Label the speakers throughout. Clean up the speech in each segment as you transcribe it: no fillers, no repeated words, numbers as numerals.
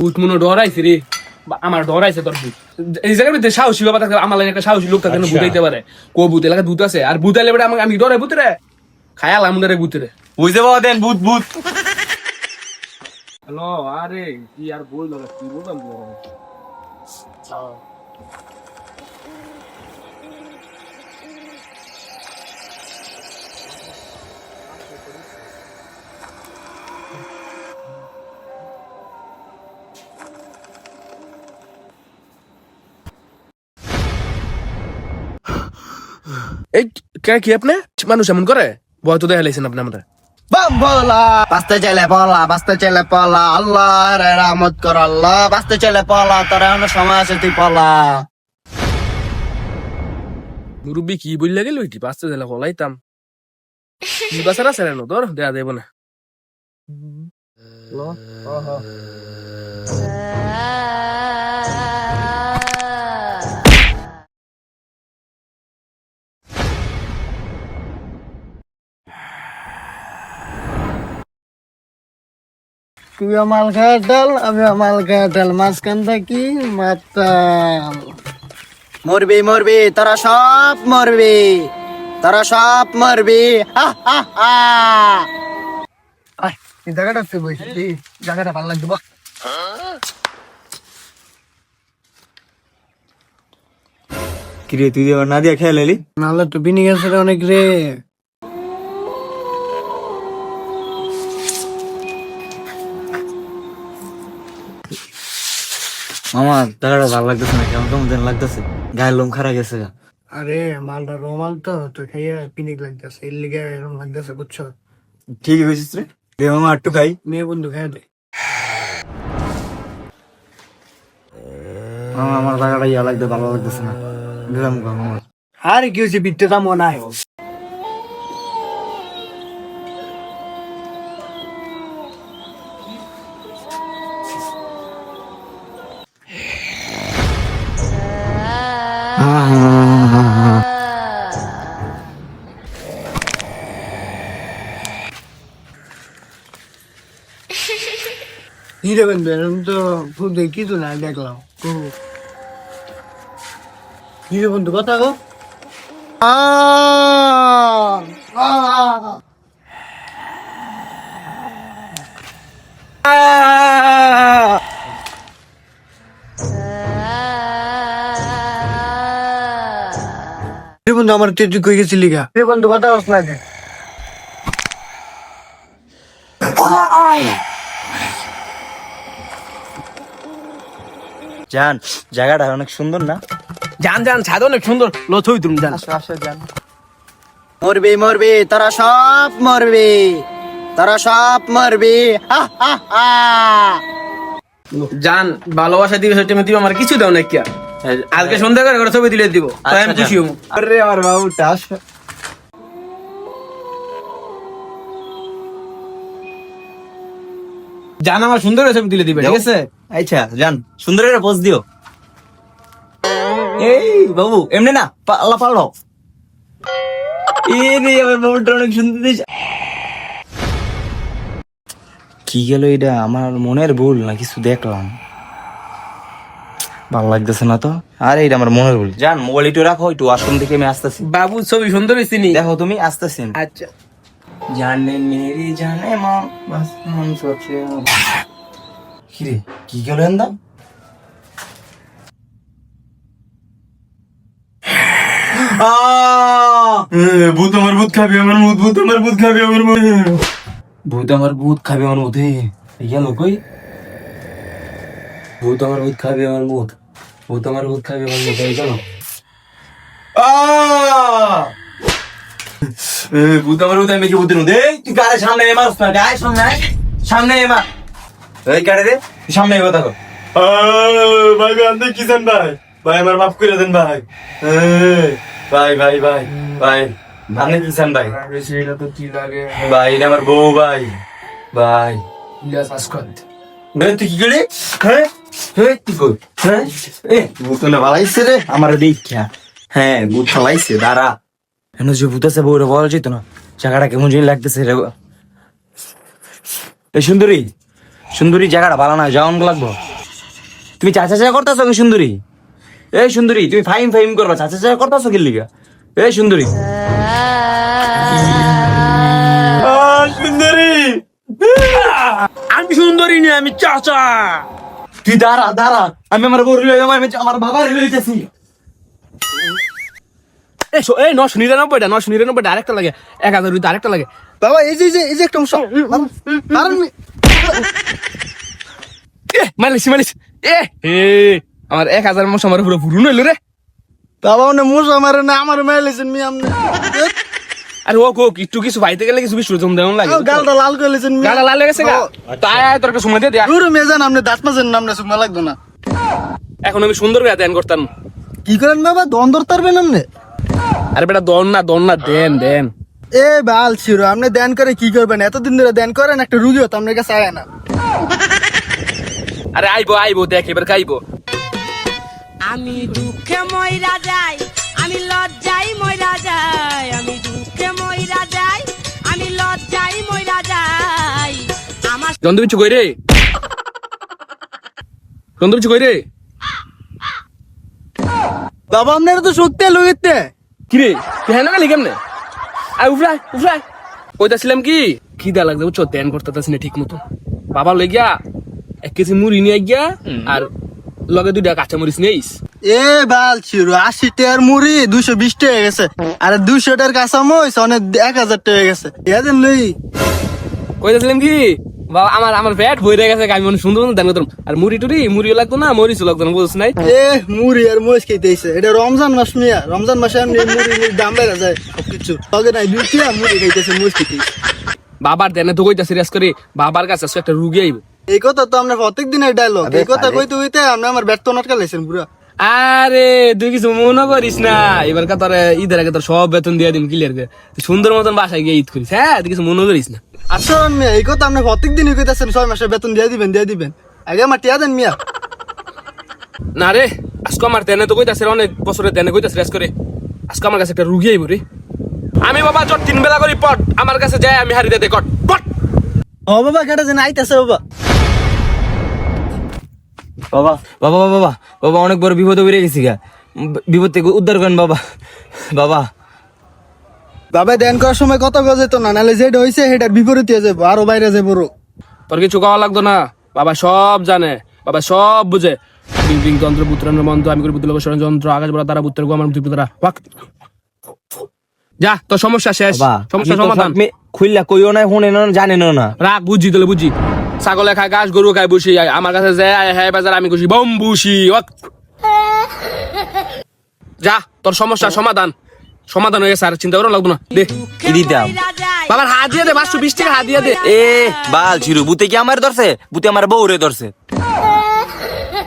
Speaker 1: ভূত মনে ডরাইছে রে, আমার ডরাইছে তোর ভূত। এই জায়গার মধ্যে সাহসী বাবা থাকে, আমার লাগে একটা সাহসী লোক থাকে, ভূত হইতে পারে। কো ভূত এলাকা ভূত আছে, আর ভূত আইলে আমাকে আমি ডরাই ভূত রে, খায়াল আমি ডরে ভূত রে।
Speaker 2: বুঝতে পাওয়া দেন ভূত ভূত।
Speaker 1: হ্যালো, আরে কি আর বললো, কি বললাম এই কি আপনি মানুষ এমন করে? ভয় তো দেখা লাইছেন আপনি আমরা।
Speaker 3: বলা বাঁচতে চাইলে পলা, বাঁচতে চাইলে পলা, আল্লাহ রে রহমত কর আল্লাহ, বাঁচতে চাইলে পলা, তোর এখন সময় আছে তুই পলা।
Speaker 1: মুরব্বী কি বললে গেল, ওইটি বাঁচতে দিলে হলাইতাম। কি বাঁচার আছে না তোর, দেয়া দেব না।
Speaker 3: তুই আমাল খায় ডাল, আমি আমাল খায় ডাল, মাঝখান থাকি মাতাল। মরবি মরবি, তোরা সব মরবি, তোরা সব মরবি। এই জায়গাটা বসছি, জায়গাটা ভালো লাগবে।
Speaker 2: কিরে তুই না দিয়া খেয়াল এলি?
Speaker 3: নাহলে তো বিনি গেছে অনেক রে।
Speaker 2: আমার জায়গাটা ভালো লাগতেছে না, কেমন কেমন যেন লাগতেছে, গায়ের লোম খারাপ গেছে।
Speaker 3: আরে মালটা রোমাল তো তো খাইয়া পিনিক লাগতেছে, এর লিগে এরকম লাগতেছে, বুঝছো?
Speaker 2: ঠিকই বুঝছিস রে, দে মামা একটু খাই।
Speaker 3: মেয়ে বন্ধু খাইয়া দে।
Speaker 2: মামা আমার জায়গাটা ইয়া লাগতে ভালো লাগতেছে না, দিলাম মামা।
Speaker 3: আরে কি হয়েছে, বিটতে দাম নাই। হিরে বন্ধু এরকম তো ভূত দেখি তো না দেখলাম। হিরে বন্ধু কথা গো। হিরে বন্ধু আমার তেজ কই গেছিলি গা? হিরে বন্ধু কথা বস না গে।
Speaker 2: জান জায়গাটা অনেক সুন্দর না?
Speaker 1: জান জান, ছাদ অনেক সুন্দর, লছই তুমি জান।
Speaker 3: মরবি মরবি, তোরা সব মরবি, তোরা সব মরবি।
Speaker 1: জান ভালোবাসা দিবে, সেটা দিব, আমার কিছু দাও না কি? আজকে সন্ধ্যা করে ছবি দিলে দিব, তাই আমি খুশি হবো।
Speaker 2: আরে আমার বাবুটা আসো।
Speaker 1: জান আমার সুন্দর ছবি দিলে দিবে, ঠিক আছে?
Speaker 2: আচ্ছা জান, সুন্দর একটা পোজ দিও। এই বাবু এমনি না, পাল্লা পাল্লাও। আমার বাবুটা অনেক সুন্দর দিয়েছে। কি গেল এটা, আমার মনের ভুল না কিছু দেখলাম, ভালো লাগতেছে না তো। আরে এটা আমার মনের ভুল। জান মোবাইল একটু রাখো, একটু ওয়াশরুম থেকে আমি আসতেছি।
Speaker 1: বাবু ছবি সুন্দর হয়েছে নি?
Speaker 2: দেখো তুমি, আসতেছি।
Speaker 1: আচ্ছা।
Speaker 2: জানে মেরি জানে মা, বাস মন সোচে। কিরে কি গেল এন্দা? ভূত আমার ভূত খাবি আমার মুখ, ভূত আমার ভূত খাবি আমার মুখ, ভূত আমার ভূত খাবি আমার মুখে গেল কই? ভূত আমার ভূত খাবি আমার মুখ, ভূত আমার ভূত খাবি আমার মুখ গেল। ভূত আমার ভূত, আমি কি ভূতের মধ্যে? তুই গাড়ি সামনে এ মারস না, গায়ে সামনে আয়, সামনে এ মার। এই গাড়ি রে সামনে এ কথা। ভাই ভাই আপনি কি জান ভাই? ভাই আমার মাফ করে দেন ভাই। ভাই ভাই ভাই ভাই আপনি কি চান ভাই?
Speaker 1: সেটা তো কি লাগে
Speaker 2: ভাই এটা আমার বউ ভাই। ভাই তুই কি করে? হ্যাঁ তুই কই? হ্যাঁ ভূত না ভালাইছে রে আমার দেখা। হ্যাঁ ভূত ফালাইছে, দাঁড়া। কেন যে ভূত আছে বউরে বলা যেত না, জায়গাটা কেমন জানি লাগতেছে রে। এই সুন্দরী সুন্দরী, জায়গাটা ভালো না, যাওয়ান লাগবো। তুমি চাচা চাচা করতেছো কি সুন্দরী? এই সুন্দরী, তুমি ফাইম ফাইম করবা, চাচা চাচা করতেছো কি লিগা? এই সুন্দরী, সুন্দরী,
Speaker 1: আমি সুন্দরী নিয়ে আমি চাচা।
Speaker 2: তুই দাঁড়া দাঁড়া, আমি আমার বউ লইয়া আমি আমার বাবার লইতেছি।
Speaker 1: এই 999টা 999টা আরেকটা লাগে, 1000 রুপি আরেকটা লাগে।
Speaker 3: বাবা এই যে একটা অংশ কারণ
Speaker 1: মালিশ আমার 1000 মাস আমার পুরো ভুরুন হইলো রে।
Speaker 3: বাবা ওনে মশা মারে না আমার মেলেছেন মি আমনে
Speaker 1: আরে ও একটু কিছু পাইতে গেলে কিছু বিশ জম দেওয়া লাগে।
Speaker 3: গালটা লাল করেছেন মি
Speaker 1: গালা লাল হয়ে গেছে গা। তাই তোর একটা সময় দিয়ে দে।
Speaker 3: দূর মেজান আমনে দাঁত মাছেন নামনে সুমা লাগতো না।
Speaker 1: এখন আমি সুন্দর করে ধ্যান করতাম।
Speaker 3: কি করেন বাবা দন্দর তারবেন আমনে?
Speaker 1: আরে বেটা দন না দেন।
Speaker 3: এ বাল ছিড়ো আপনি ধ্যান করে কি করবেন? এতদিন ধরে ধ্যান করেন, একটা রুগীও তো আপনার কাছে আয় না।
Speaker 1: আরে আইবো দেখ এবার খাইবো।
Speaker 4: আমি দুঃখে ময়রা যাই, আমি লজ্জাই ময়রা যাই, আমি দুঃখে ময়রা যাই, আমি লজ্জাই ময়রা যাই। আমার
Speaker 1: জন্তু বিচ্ছু কই রে?
Speaker 3: বাবা আপনারা তো সত্যি লইতে
Speaker 1: কি রে তুই হ্যাঁ না কেমনে? আই উফরাই কইতাছিলাম কি খিদা লাগছে বুঝছো, ধ্যান করতেছি না ঠিক মতো। বাবা লই গিয়া 1 কেজি মুড়ি নিয়ে গিয়া আর লগে 2টা কাঁচা মরিচ নেইস।
Speaker 3: এ বাল ছিড়ো 80 টাকার মুড়ি 220 টাকা গেছে, আর 200 টাকার কাঁচা মরিচ অনেক 1000 টাকা গেছে। এদিন লই
Speaker 1: কইতাছিলাম কি বাবা আমার পেট ভরে গেছে, আমি মনে সুন্দর ধ্যান করতাম। আর মুড়িও লাগতো না, মরিচও লাগতো না, বুঝছ নাই?
Speaker 3: এ মুড়ি আর মরিচ খাইতেছে, এটা রমজান মাস মিয়া, রমজান মাসে এমনি মুড়ির দাম বেড়ে যায় সবকিছু। লগে নাই দুইটা মুড়ি খাইতেছে, মরিচ খাইতেছে।
Speaker 1: বাবার ধ্যানে তো কইতা সিরিয়াস করে, বাবার কাছে আজকে একটা রুগী আইব।
Speaker 3: এই কথা তো আমরা প্রত্যেক দিনের ডায়লগ, এই কথা কইতে কইতে আপনি আমার ব্যর্থ নাটকা লাইছেন পুরা।
Speaker 1: আরে তুই কিছু মনে করিস না, এবার তোর ঈদের আগে তোর সব বেতন দিয়ে দিন ক্লিয়ার করে, তুই সুন্দর মতন বাসায় গিয়ে ঈদ করিস। হ্যাঁ তুই কিছু মনে করিস না।
Speaker 3: আচ্ছা মিয়া এই কথা আপনি প্রত্যেক দিনই কইতাছেন 6 মাসের বেতন দিয়ে দিবেন। আগে আমার টিয়া দেন মিয়া।
Speaker 1: না রে আজকে আমার ধ্যানে তো কইতাছে, অনেক বছরের ধ্যানে কইতাছে সিরিয়াস করে, আজকে আমার কাছে একটা রুগী আইব রে। আমি বাবা যত 3 বেলা করি পট আমার কাছে যায়, আমি হারি দে কট পট।
Speaker 3: ও বাবা কেটে যেন আইতাছে বাবা।
Speaker 2: বাবা বাবা বাবা বাবা অনেক বড় বিপদে পড়ে গেছি গা, বিপদ থেকে উদ্ধার করেন বাবা। বাবা
Speaker 3: বাবা ধ্যান করার সময় কথা কওয়া যেত না, নাহলে যেটা হইছে সেটার বিপরীতে যাবো, আরো বাইরে যাবো।
Speaker 1: তোর কিছু খাওয়া লাগতো না, বাবা সব জানে, বাবা সব বুঝে। বিং যন্ত্র পুত্রানোর মন্ত্র, আমি করি বুদ্ধ যন্ত্র, আকাশ বলা তারা পুত্র গো আমার বুদ্ধি তারা যা। তোর সমস্যা শেষ, সমস্যা সমাধান।
Speaker 2: খুললা কইও না, শুনে না, জানেন না।
Speaker 1: রাগ বুঝি তাহলে বুঝি। ছাগলে খায় ঘাস, গরু খায় বসি, আমার কাছে যায় হ্যাঁ বাজার, আমি খুশি বম বুসি। যা তোর সমস্যা সমাধান হয়ে গেছে, আর চিন্তা করো লাগতো না। দে
Speaker 2: কি দিতাম?
Speaker 1: বাবার হাত দিয়ে দে, 520 টাকা হাত দিয়ে দে।
Speaker 2: এ বাল ছিরু, বুতে কি আমার ধরছে? বুতে আমার বউরে ধরছে।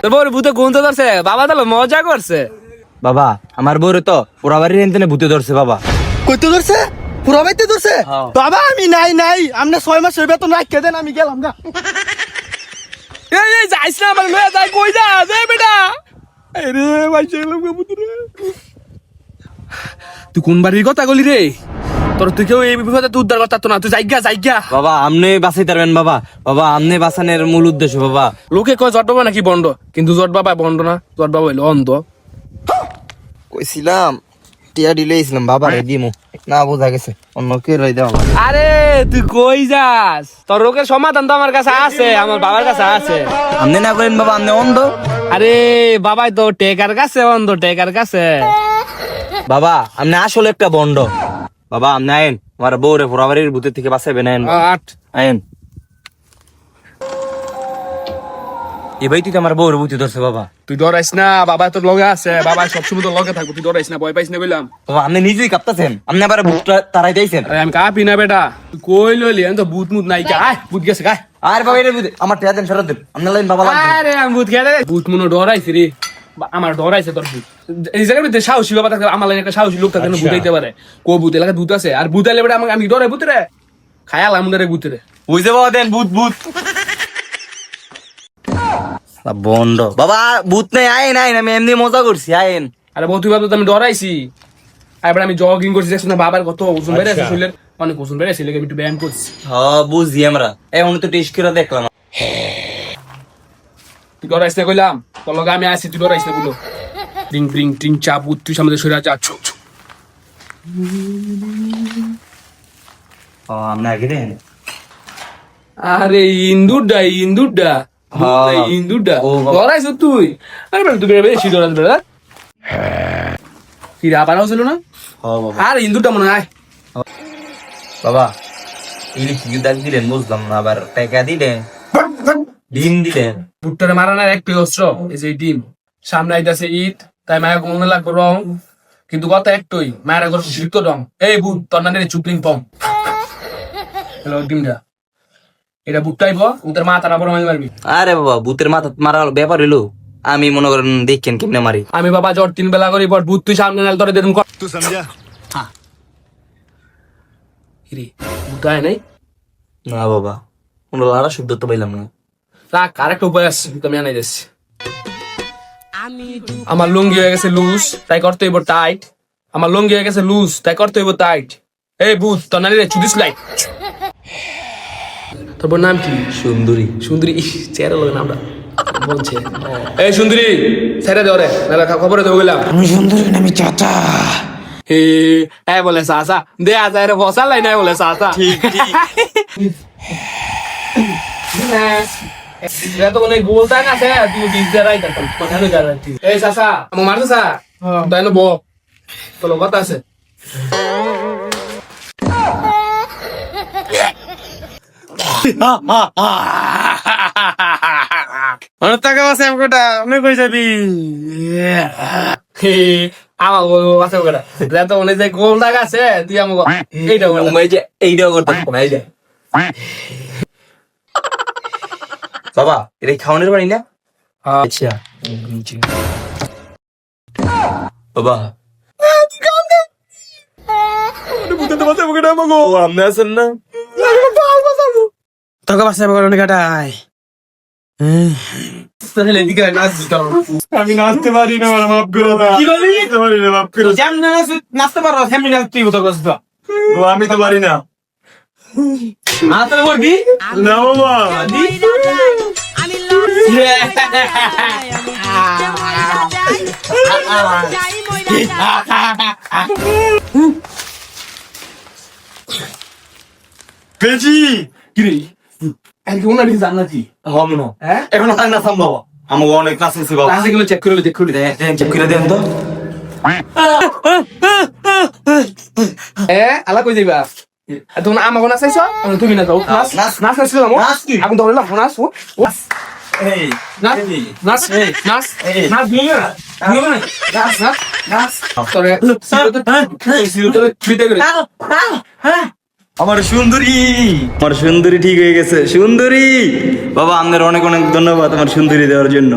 Speaker 1: তোর বউর ভূতে গুনতে ধরছে? বাবা তাহলে মজা করছে।
Speaker 2: বাবা আমার বউরে তো পুরা বাড়ির এনতেনে ভূতে ধরছে। বাবা
Speaker 3: কইতে ধরছে? পুরা বাইতে ধরছে?
Speaker 2: হ্যাঁ।
Speaker 3: বাবা আমি নাই আপনি 6 মাসের বেতন রাখকে দেন, আমি গেলাম না।
Speaker 1: এই যাইস না, আমার লয়ে যাই, কই যা দে বেটা। আরে ভাই চলো বুতরে, তুই কোন বাড়ির কথা বলি রে? তোর তুই কেউ এই বিপদে তুই উদ্ধার করতে না, তুই যাইগা।
Speaker 2: বাবা আমনে বাঁচাই পারবেন বাবা, বাবা আমনে বাঁচানোর মূল উদ্দেশ্য বাবা।
Speaker 1: লোকে কয় জট বাবা নাকি বন্ড, কিন্তু জট বাবা বন্ড না, জট বাবা হইলো অন্ধ।
Speaker 2: কইছিলাম টিয়া দিলেইছিলাম বাবারে দিমু, না বোঝা গেছে অন্য কে রই দেওয়া।
Speaker 1: আরে তুই কই যাস? তোর রোগের সমাধান তো আমার কাছে আছে, আমার বাবার কাছে আছে।
Speaker 2: আমনে না করেন বাবা, আমনে অন্ধ।
Speaker 1: আরে বাবাই তো টেকার কাছে অন্ধ, টেকার কাছে।
Speaker 2: বাবা আমনে আসলে একটা বন্ড। বাবা আমনে আইন, আমার বউরে পুরা বাড়ির ভূতের থেকে বাঁচাবেন। আইন
Speaker 1: আট
Speaker 2: আইন। এবাই তুই তো আমার বউরে ভূতে ধরছে বাবা।
Speaker 1: তুই ডরাইস না, বাবা তোর লগে আছে, বাবা সবসময় তোর লগে থাকবো, তুই ডরাইস না, ভয় পাইস না বললাম।
Speaker 2: বাবা আপনি নিজেই কাঁপতাছেন, আপনি আবার ভূতটা তারাই দিয়েছেন।
Speaker 1: আরে আমি কাঁপি না বেটা, তুই কই লইলি? আমি তো ভূত মুত নাই, আয় ভূত গেছে গায়।
Speaker 2: আর বাবা এটা ভূতে আমার টিয়া দেন, ফেরত দেন। আপনার লাইন বাবা লাগবে।
Speaker 1: আরে আমি ভূত খেয়ে ভূত মনে ডরাইছি রে, আমার ডরাইছে তোর ভূত। এই জায়গার মধ্যে সাহসী বাবা থাকে, আমার লাইন একটা সাহসী লোক থাকে, ভূত আইতে পারে। কো ভূত এলাকায় ভূত আছে, আর ভূত আইলে বেটা আমি ডরাই ভূতরে, খায়াল আমুদারে ভূতরে।
Speaker 2: বুঝতে বাবা দেন ভূত ভূত বন্ড। বাবা ভূত নাই, আইন আইন, আমি এমনি মজা করছি, আইন।
Speaker 1: আরে বউ তুই ভাবতো আমি ডরাইছি? এবার আমি জগিং করছি, দেখছি না বাবার কত ওজন বেড়ে আছে, শরীরের অনেক ওজন বেড়ে আছে, আমি একটু ব্যায়াম করছি।
Speaker 2: হ্যাঁ বুঝছি আমরা, এখন তো টেস্ট করে দেখলাম।
Speaker 1: তুই ডরাইস না কইলাম। তোর লগে আমি আসি তুই ডরাইস না বলো রিং রিং টিং চাপ তুই সামনে সরে যা ছু ছু।
Speaker 2: ও আমরা আগে দেন
Speaker 1: আরে ইন্দুরডা ইন্দুরডা
Speaker 2: ও বাবা।
Speaker 1: ডরাইস তুই আরে বেটা তুই বেশি ডরাস বেটা কি আবার হছিল না
Speaker 2: ও বাবা
Speaker 1: আর ইন্দুরটা মনে হয়
Speaker 2: বাবা ইলি কি দাগ দিলেন বুঝলাম না আবার টাকা দিলেন ডিম দিলেন
Speaker 1: ভুট্টারে মারানোর একটাই অস্ত্র এই যে ডিম সামনে আইতাছে ঈদ তাই মায়ের মনে লাগবে রং কিন্তু কথা একটাই মায়ের ঘর শিখতো রং এই বুট তোর নানের চুপলিং পম হ্যালো ডিমটা এটা বুটটাইব তোর মাথা না বড় মারবি
Speaker 2: আরে বাবা ভূতের মাথা মারার ব্যাপার হইলো আমি মনে করেন দেখেন কেমনে মারি
Speaker 1: আমি বাবা জ্বর 3 বেলা করি পর বুট তুই সামনে নাল তোরে দেন
Speaker 5: तू समझा
Speaker 1: হিরি বুটায় নাই
Speaker 2: না বাবা কোনো লাড়া শব্দ তো পাইলাম না
Speaker 1: রাখ আরেকটা উপায় আছে তুমি আনাই দিচ্ছি
Speaker 4: আমি দুঃখ
Speaker 1: আমার লুঙ্গি হয়ে গেছে লুজ তাই করতে হইব টাইট আমার লুঙ্গি হয়ে গেছে লুজ তাই করতে হইব টাইট এই বুট তোর নানিরে চুদিস লাইট তোর নাম কি
Speaker 2: সুন্দরী
Speaker 1: সুন্দরী চেহারা লাগে নামটা বলছে এই সুন্দরী ছেড়ে দে ওরে নাহলে খবরে দেবো গেলাম
Speaker 3: আমি সুন্দরী আমি চাচা
Speaker 1: হে এই বলে সাসা দে আজ এর বসা লাই নাই বলে সাসা ঠিক ঠিক এটা তো অনেক বলতা না সে তুই দিতে রাই তা কথা তো জানা তুই এই সাসা আমার মারছো সা তাই না বো তো কথা আছে
Speaker 3: অনেক টাকা আছে আমাকে আমি কই যাবি
Speaker 1: হে আমার আছে ওটা এটা তো অনেক যে গোল দাগ আছে তুই আমাকে এইটা বল
Speaker 2: এই যে এইটাও করতাম এই যে বাবা এটা কি খাওয়ানোর বাড়ি না আচ্ছা বাবা
Speaker 3: টাকা আছে আমাকে অনেক টাকায়
Speaker 5: আমি নাচতে পারি না আমার মাফ করে দাও
Speaker 3: কি বললি?
Speaker 5: নাচতে পারি না মাফ করে
Speaker 3: যেমন নাচতে পারো সেমনি নাচতে হতো কষ্ট
Speaker 5: দাও। ও, আমি তো পারি না
Speaker 3: নাচতে পারবি
Speaker 5: না বাবা
Speaker 4: মইরা যাই আমি লজ্জায় মইরা যাই
Speaker 5: পেছি
Speaker 1: কিরে আর কি ওনা জান নাকি
Speaker 2: হম না
Speaker 1: হ্যাঁ
Speaker 2: এখন আর নাচাম বাবা আমাকে অনেক নাচেছি বাবা
Speaker 1: তাহলে গুলো চেক করে
Speaker 2: চেক করে দেন তো
Speaker 1: আলা কই যাইবা তুমি আমাকে না চাইছো তুমি না যাও নাচ
Speaker 2: নাচ।
Speaker 1: নাচ নাচছিল না
Speaker 2: নাচ কি?
Speaker 1: এখন ধরে না নাচ
Speaker 2: এই
Speaker 1: নাচ নাচ নাচ নাচ দিও না নাচ নাচ নাচ তোরে বিতে করে
Speaker 2: আমার সুন্দরী ঠিক হয়ে গেছে সুন্দরী বাবা আপনার অনেক অনেক ধন্যবাদ আমার সুন্দরী দেওয়ার জন্য